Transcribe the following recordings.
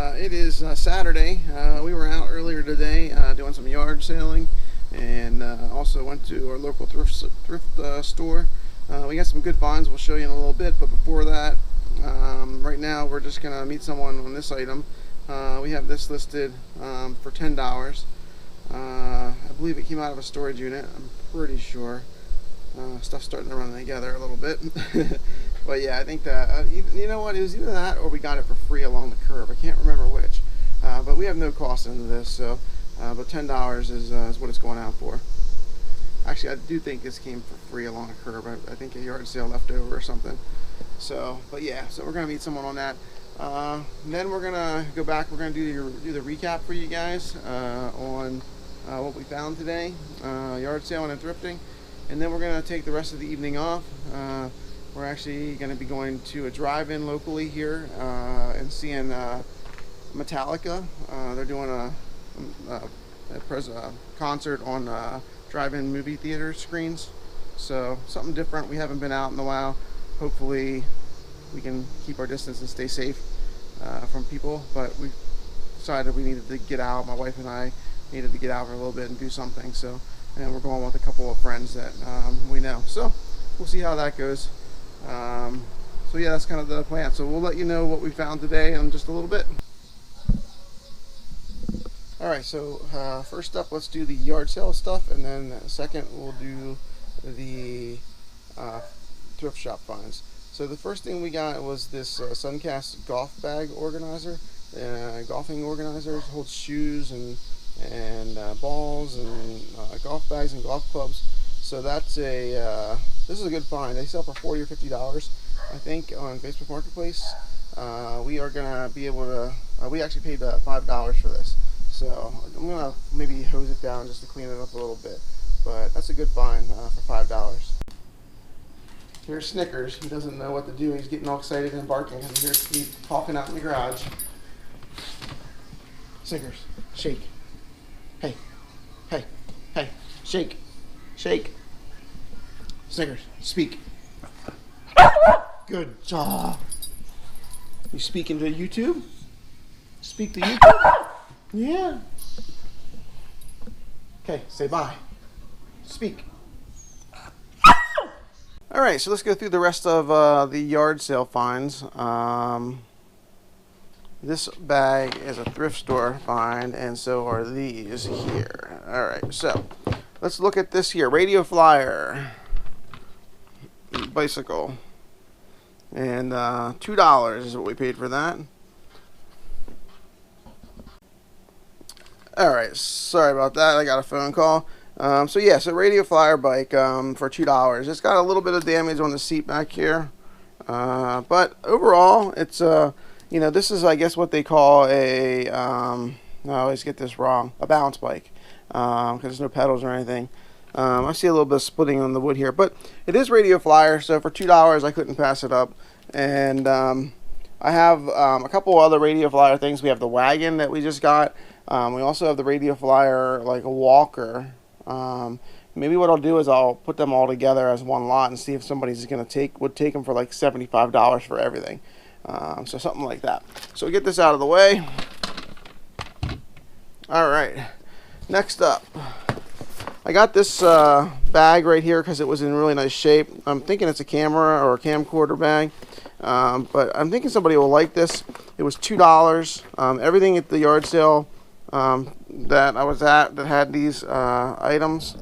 It is Saturday. We were out earlier today doing some yard sailing, and also went to our local thrift store. We got some good finds we'll show you in a little bit, but before that, right now we're just going to meet someone on this item. We have this listed for $10. I believe it came out of a storage unit, I'm pretty sure. Stuff's starting to run together a little bit. But yeah, I think that, you know what, it was either that or we got it for free along the curb. I can't remember which. But we have no cost into this, so, but $10 is what it's going out for. Actually, I do think this came for free along the curb. I think a yard sale left over or something. So, but yeah, so we're going to meet someone on that. Then we're going to go back, we're going to do the recap for you guys on what we found today, yard sailing and thrifting. And then we're going to take the rest of the evening off. We're actually going to be going to a drive-in locally here and seeing Metallica. They're doing a concert on drive-in movie theater screens. So something different. We haven't been out in a while. Hopefully we can keep our distance and stay safe from people. But we decided we needed to get out. My wife and I needed to get out for a little bit and do something. So, and we're going with a couple of friends that we know. So we'll see how that goes. So yeah, that's kind of the plan. So we'll let you know what we found today in just a little bit. Alright, so first up, let's do the yard sale stuff, and then second we'll do the thrift shop finds. So the first thing we got was this Suncast golf bag organizer. Golfing organizer. It holds shoes and balls and golf bags and golf clubs. So that's a this is a good find. They sell for $40 or $50, I think, on Facebook Marketplace. We are gonna be able to. We actually paid $5 for this, so I'm gonna maybe hose it down just to clean it up a little bit. But that's a good find for $5. Here's Snickers. He doesn't know what to do. He's getting all excited and barking. And here's Steve talking out in the garage. Snickers, shake. Hey, hey, hey, shake, shake. Snickers, speak. Good job. You speaking to YouTube? Speak to YouTube? Yeah. Okay, say bye. Speak. Alright, so let's go through the rest of the yard sale finds. This bag is a thrift store find, and so are these here. Alright, so let's look at this here. Radio flyer. Bicycle. And $2 is what we paid for that. Alright, sorry about that. I got a phone call. So yeah, so radio flyer bike for $2. It's got a little bit of damage on the seat back here. But overall, it's you know, this is, I guess, what they call a I always get this wrong, a balance bike, because there's no pedals or anything. I see a little bit of splitting on the wood here, but it is radio flyer, so for $2 I couldn't pass it up. And I have a couple other radio flyer things. We have the wagon that we just got. We also have the radio flyer, like a walker. Maybe what I'll do is I'll put them all together as one lot and see if somebody's gonna would take them for like $75 for everything. So something like that. So we get this out of the way. All right, next up, I got this bag right here because it was in really nice shape. I'm thinking it's a camera or a camcorder bag, but I'm thinking somebody will like this. It was $2. Everything at the yard sale that I was at that had these items.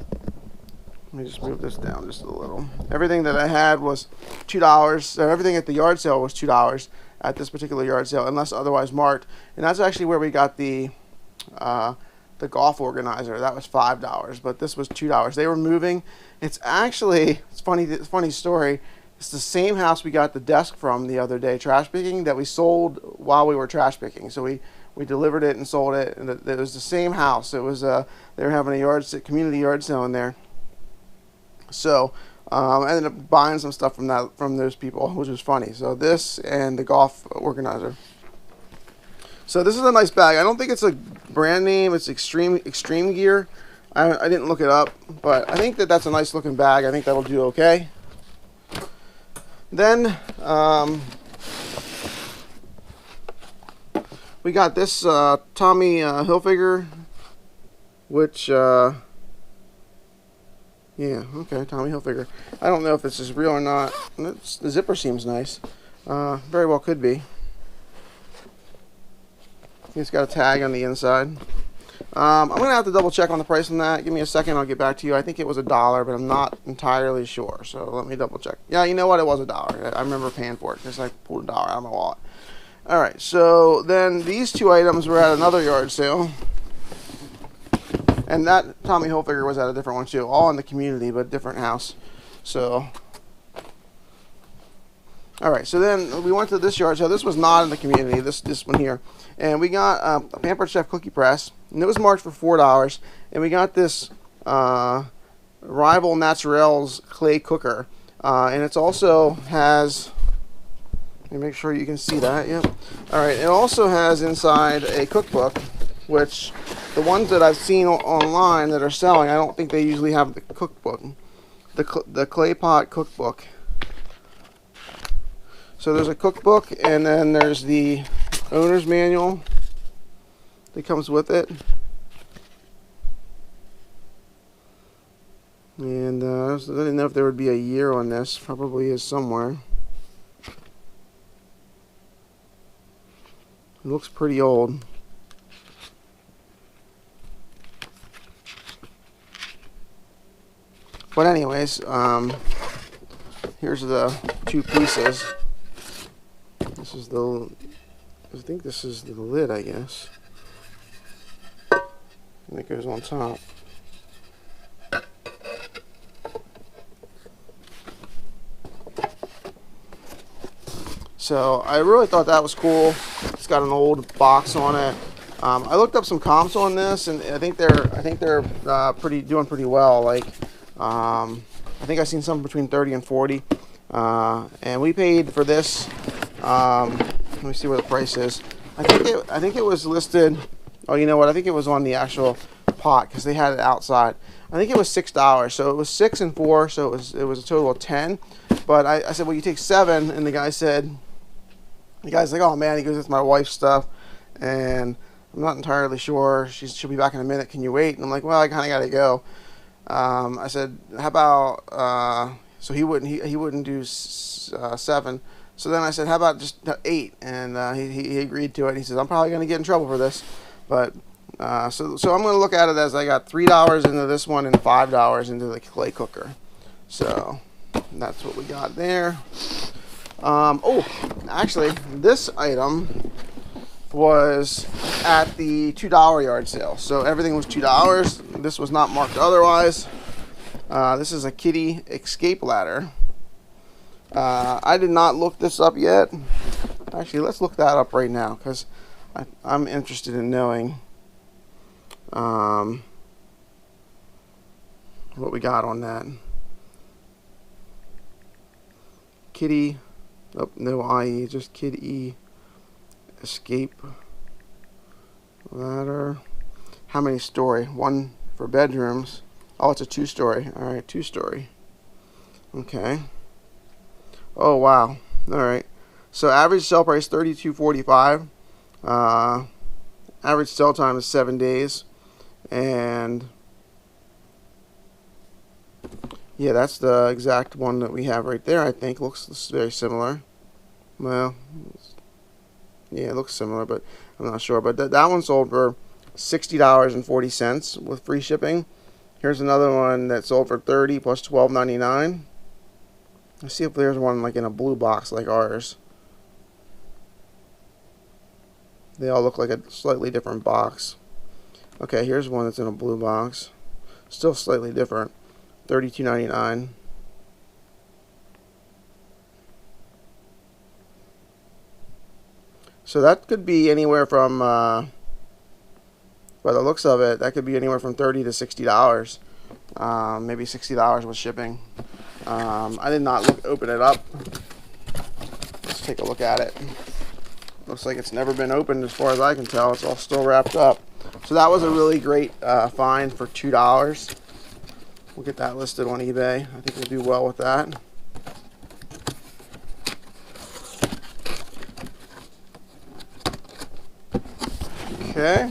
Let me just move this down just a little. Everything that I had was $2. So everything at the yard sale was $2 at this particular yard sale, unless otherwise marked. And that's actually where we got the golf organizer. That was $5, but this was $2. They were moving. It's actually, it's funny story. It's the same house we got the desk from the other day, trash picking, that we sold while we were trash picking. So we delivered it and sold it, and it was the same house. It was they were having a community yard sale in there. So I ended up buying some stuff from those people, which was funny. So this and the golf organizer. So this is a nice bag. I don't think it's a brand name. It's Extreme Gear. I didn't look it up, but I think that's a nice looking bag. I think that'll do okay. Then we We got this Tommy Hilfiger, which yeah, okay, Tommy Hilfiger. I don't know if this is real or not. The zipper seems nice. Very well could be. It's got a tag on the inside. I'm going to have to double check on the price on that. Give me a second, I'll get back to you. I think it was $1, but I'm not entirely sure. So let me double check. Yeah, you know what? It was $1. I remember paying for it because I pulled $1 out of my wallet. Alright, so then these two items were at another yard sale. And that Tommy Hilfiger was at a different one too. All in the community, but different house. So, alright, so then we went to this yard sale. This was not in the community, this one here. And we got a Pampered Chef cookie press. And it was marked for $4. And we got this Rival Naturels clay cooker. And it also has, let me make sure you can see that, yep. Alright, it also has inside a cookbook, which the ones that I've seen online that are selling, I don't think they usually have the cookbook. The clay pot cookbook. So there's a cookbook, and then there's the owner's manual that comes with it. And I didn't know if there would be a year on this. Probably is somewhere. It looks pretty old. But anyways, here's the two pieces. This is the, I think this is the lid, I guess. And it goes on top. So I really thought that was cool. It's got an old box on it. I looked up some comps on this, and I think they're doing pretty well. Like I think I've seen some between 30 and 40. And we paid for this. Let me see where the price is. I think it was listed. Oh, you know what? I think it was on the actual pot because they had it outside. I think it was $6. So it was 6 and 4. So it was a total of 10. But I said, well, you take 7, and the guy's like, oh man, he goes, it's my wife's stuff, and I'm not entirely sure. She'll be back in a minute. Can you wait? And I'm like, well, I kind of gotta go. I said, how about so he wouldn't do 7. So then I said, how about just 8? And he agreed to it. He says, I'm probably gonna get in trouble for this, but so I'm gonna look at it as I got $3 into this one and $5 into the clay cooker. So that's what we got there. Oh, actually, this item was at the $2 yard sale. So everything was $2. This was not marked otherwise. This is a kitty escape ladder. I did not look this up yet. Actually, let's look that up right now because I'm interested in knowing what we got on that. Kitty. Oh, no IE, just kitty escape ladder. How many story? 1 for bedrooms. Oh, it's a 2-story. Alright, 2-story. Okay. Oh, wow. Alright. So average sell price $32.45. Average sell time is 7 days. And yeah, that's the exact one that we have right there, I think. Looks very similar. Well, yeah, it looks similar, but I'm not sure. But that one sold for $60.40 with free shipping. Here's another one that sold for $30 plus $12.99. Let's see if there's one like in a blue box like ours. They all look like a slightly different box. Okay, here's one that's in a blue box. Still slightly different. $32.99. So that could be anywhere from, by the looks of it, that could be anywhere from $30 to $60. Maybe $60 with shipping. I did not open it up. Let's take a look at it. Looks like it's never been opened as far as I can tell. It's all still wrapped up. So that was a really great find for $2. We'll get that listed on eBay. I think we'll do well with that. Okay.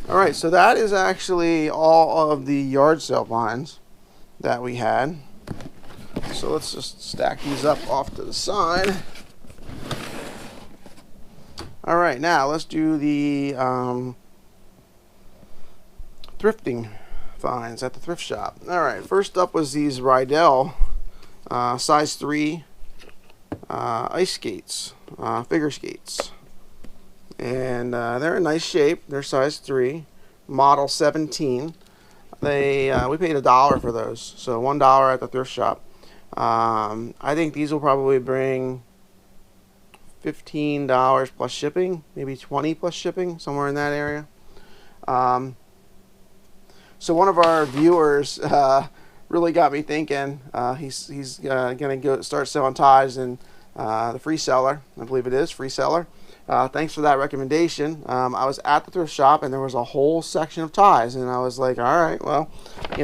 All right, so that is actually all of the yard sale finds that we had. So let's just stack these up off to the side. All right, now let's do the thrifting finds at the thrift shop. All right, first up was these Rydell size 3 ice skates, figure skates. And they're in nice shape. They're size 3, model 17. They we paid $1 for those, so $1 at the thrift shop. I think these will probably bring $15 plus shipping, maybe $20 plus shipping, somewhere in that area. So one of our viewers really got me thinking. He's gonna go start selling ties in the Free Seller, I believe it is Free Seller. Thanks for that recommendation. I was at the thrift shop and there was a whole section of ties, and I was like, all right, well, they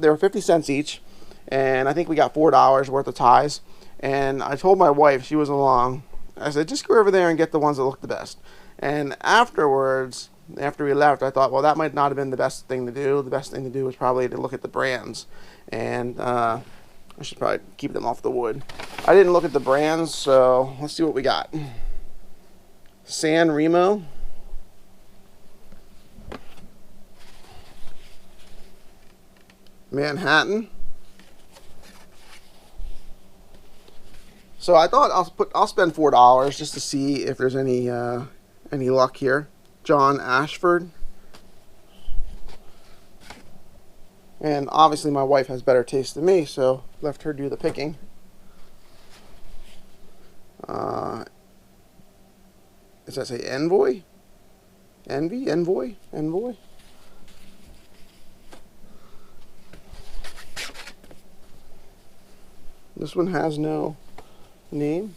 were 50 cents each, and I think we got $4 worth of ties. And I told my wife, she was along, I said, just go over there and get the ones that look the best. And afterwards, after we left, I thought, well, that might not have been the best thing to do. The best thing to do was probably to look at the brands, and I should probably keep them off the wood. I didn't look at the brands, so let's see what we got. San Remo, Manhattan. So I thought I'll spend $4 just to see if there's any luck here. John Ashford. And obviously my wife has better taste than me, so left her do the picking. Does that say Envoy? Envoy? This one has no name.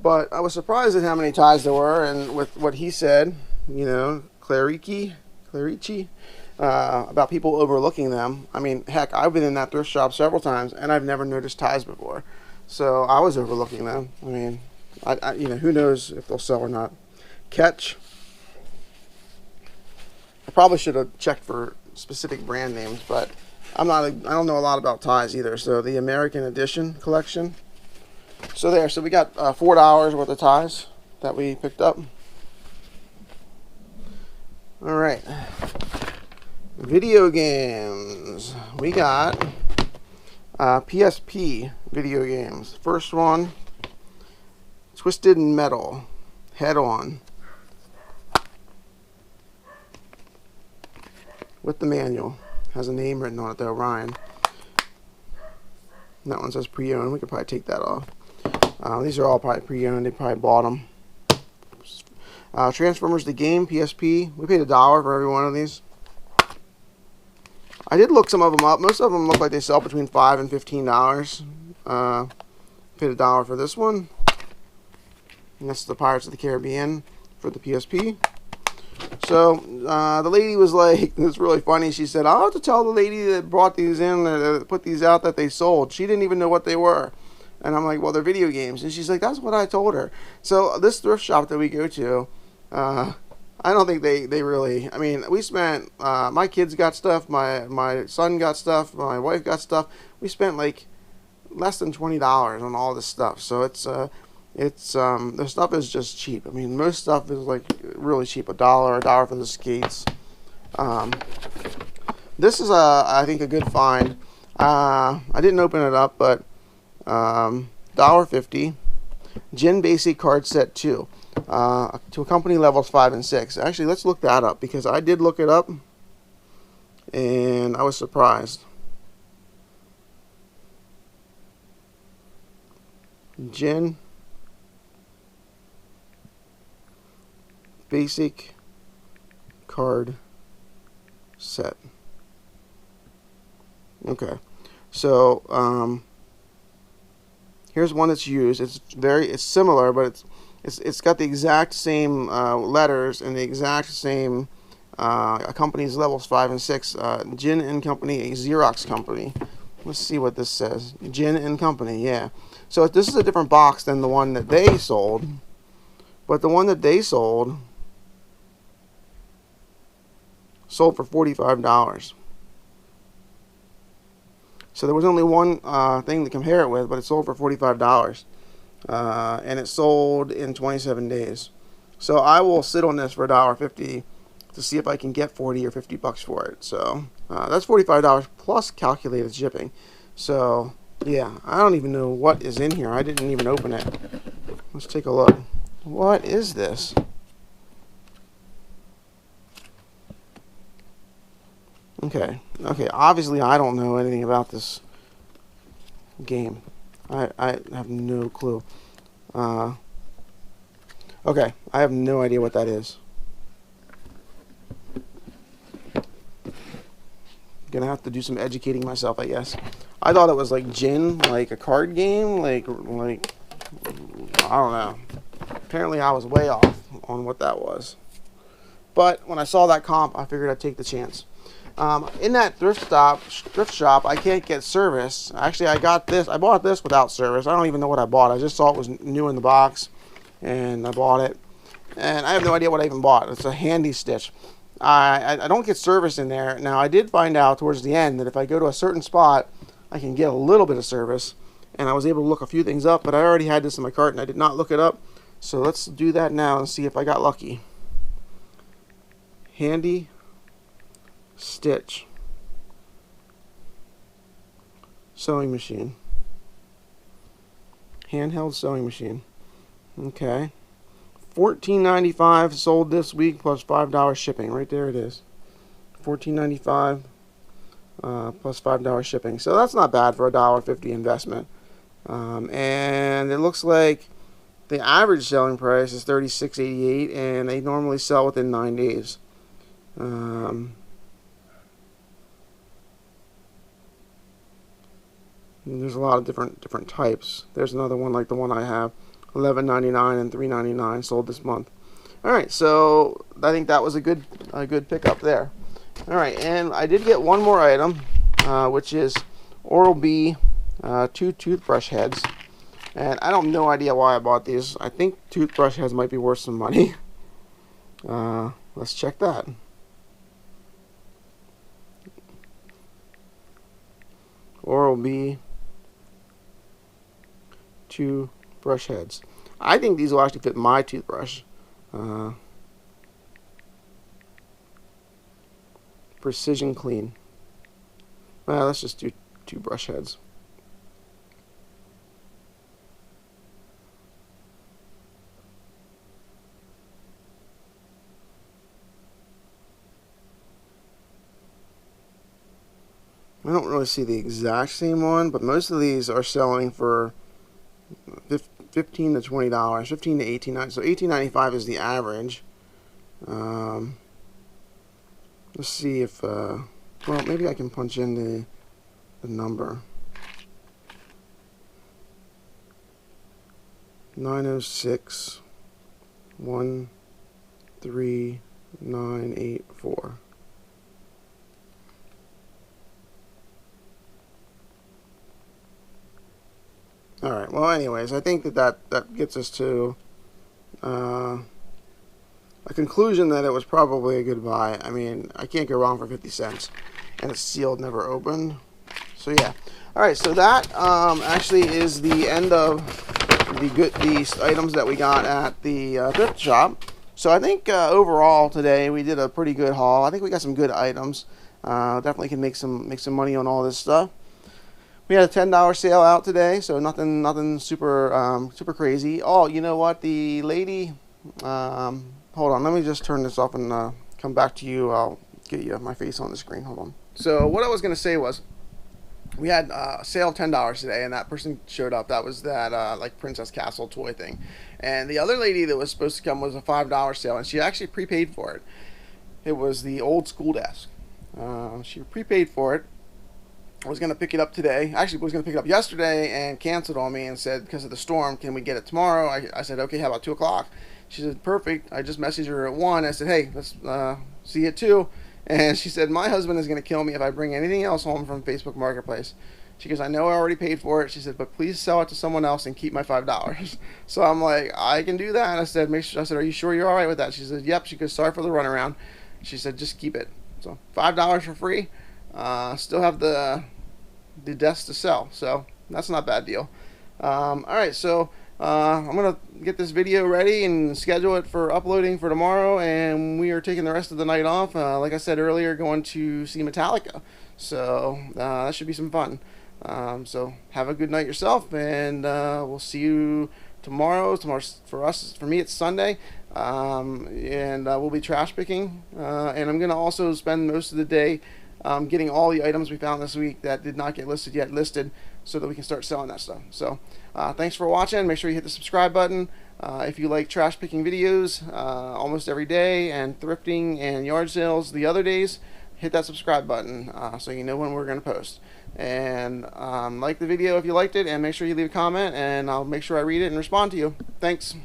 But I was surprised at how many ties there were, and with what he said, Clarici, about people overlooking them. I mean, heck, I've been in that thrift shop several times, and I've never noticed ties before. So I was overlooking them. I mean, who knows if they'll sell or not. Catch. I probably should have checked for specific brand names, but I don't know a lot about ties either. So the American Edition collection. So we got $4 worth of ties that we picked up. All right, video games. We got PSP video games. First one, Twisted Metal, Head On, with the manual. Has a name written on it though, Ryan. And that one says pre-owned. We could probably take that off. These are all probably pre-owned. They probably bought them. Transformers the game, PSP. We paid $1 for every one of these. I did look some of them up. Most of them look like they sell between $5 and $15. Paid $1 for this one. And that's the Pirates of the Caribbean for the PSP. So the lady was like, it was really funny. She said, I'll have to tell the lady that brought these in, that put these out, that they sold. She didn't even know what they were. And I'm like, well, they're video games. And she's like, that's what I told her. So this thrift shop that we go to, I don't think they really, I mean, we spent, my kids got stuff, my son got stuff, my wife got stuff. We spent like less than $20 on all this stuff. So the stuff is just cheap. I mean, most stuff is like really cheap, $1 for the skates. This is I think a good find. I didn't open it up, but $1.50. Gin Basic Card Set 2 to accompany levels 5 and 6. Actually, let's look that up, because I did look it up and I was surprised. Gin Basic Card Set. Okay, so here's one that's used. It's similar, but it's got the exact same letters and the exact same company's levels 5 and 6. Gin and Company, a Xerox company. Let's see what this says. Gin and Company, yeah. So this is a different box than the one that they sold. But the one that they sold for $45. So there was only one thing to compare it with, but it sold for $45. And it sold in 27 days. So I will sit on this for $1.50 to see if I can get 40 or 50 bucks for it. So that's $45 plus calculated shipping. So yeah, I don't even know what is in here. I didn't even open it. Let's take a look. What is this? Okay, obviously I don't know anything about this game. I have no clue. Okay, I have no idea what that is. Gonna have to do some educating myself, I guess. I thought it was like gin, like a card game, like I don't know. Apparently I was way off on what that was. But when I saw that comp, I figured I'd take the chance. In that thrift shop, I can't get service. Actually, I bought this without service. I don't even know what I bought. I just saw it was new in the box, and I bought it. And I have no idea what I even bought. It's a handy stitch. I don't get service in there. Now, I did find out towards the end that if I go to a certain spot, I can get a little bit of service. And I was able to look a few things up, but I already had this in my cart, and I did not look it up. So let's do that now and see if I got lucky. Handy stitch sewing machine, handheld sewing machine. Okay, $14.95 sold this week plus $5 shipping. Right there it is, $14.95 plus $5 shipping. So that's not bad for a $1.50 investment. And it looks like the average selling price is $36.88, and they normally sell within 9 days. There's a lot of different types. There's another one like the one I have, $11.99 and $3.99 sold this month. All right, so I think that was a good pickup there. All right, and I did get one more item, which is Oral-B 2 toothbrush heads. And I don't no idea why I bought these. I think toothbrush heads might be worth some money. Let's check that. Oral-B 2 brush heads. I think these will actually fit my toothbrush. Precision clean. Well, let's just do 2 brush heads. I don't really see the exact same one, but most of these are selling for $15 to $20, $15 to $18. So $18.95 is the average. Let's see if well, maybe I can punch in the number. 906 13984. Alright, well anyways, I think that gets us to a conclusion that it was probably a good buy. I mean, I can't go wrong for 50 cents. And it's sealed, never opened. So yeah. Alright, so that actually is the end of the items that we got at the thrift shop. So I think overall today we did a pretty good haul. I think we got some good items. Definitely can make some money on all this stuff. We had a $10 sale out today, so nothing super super crazy. Oh, you know what? The lady, hold on, let me just turn this off and come back to you. I'll get you my face on the screen. Hold on. So what I was gonna say was, we had a sale of $10 today, and that person showed up. That was that like Princess Castle toy thing. And the other lady that was supposed to come was a $5 sale, and she actually prepaid for it. It was the old school desk. She prepaid for it. I was going to pick it up today. Actually, I was going to pick it up yesterday and canceled on me and said, because of the storm, can we get it tomorrow? I said, okay, how about 2 o'clock? She said, perfect. I just messaged her at 1. I said, hey, let's see it 2. And she said, my husband is going to kill me if I bring anything else home from Facebook Marketplace. She goes, I know I already paid for it. She said, but please sell it to someone else and keep my $5. So I'm like, I can do that. And I said, are you sure you're all right with that? She said, yep. She goes, sorry for the runaround. She said, just keep it. So $5 for free. Still have the desk to sell. So that's not a bad deal. All right, so I'm gonna get this video ready and schedule it for uploading for tomorrow, and we are taking the rest of the night off. Like I said earlier, going to see Metallica, so that should be some fun. So have a good night yourself, and we'll see you tomorrow. Tomorrow's for me it's Sunday, and we'll be trash picking, and I'm gonna also spend most of the day getting all the items we found this week that did not get listed yet listed, so that we can start selling that stuff. So thanks for watching. Make sure you hit the subscribe button if you like trash picking videos almost every day, and thrifting and yard sales the other days. Hit that subscribe button so you know when we're going to post. And like the video if you liked it, and make sure you leave a comment, and I'll make sure I read it and respond to you. Thanks.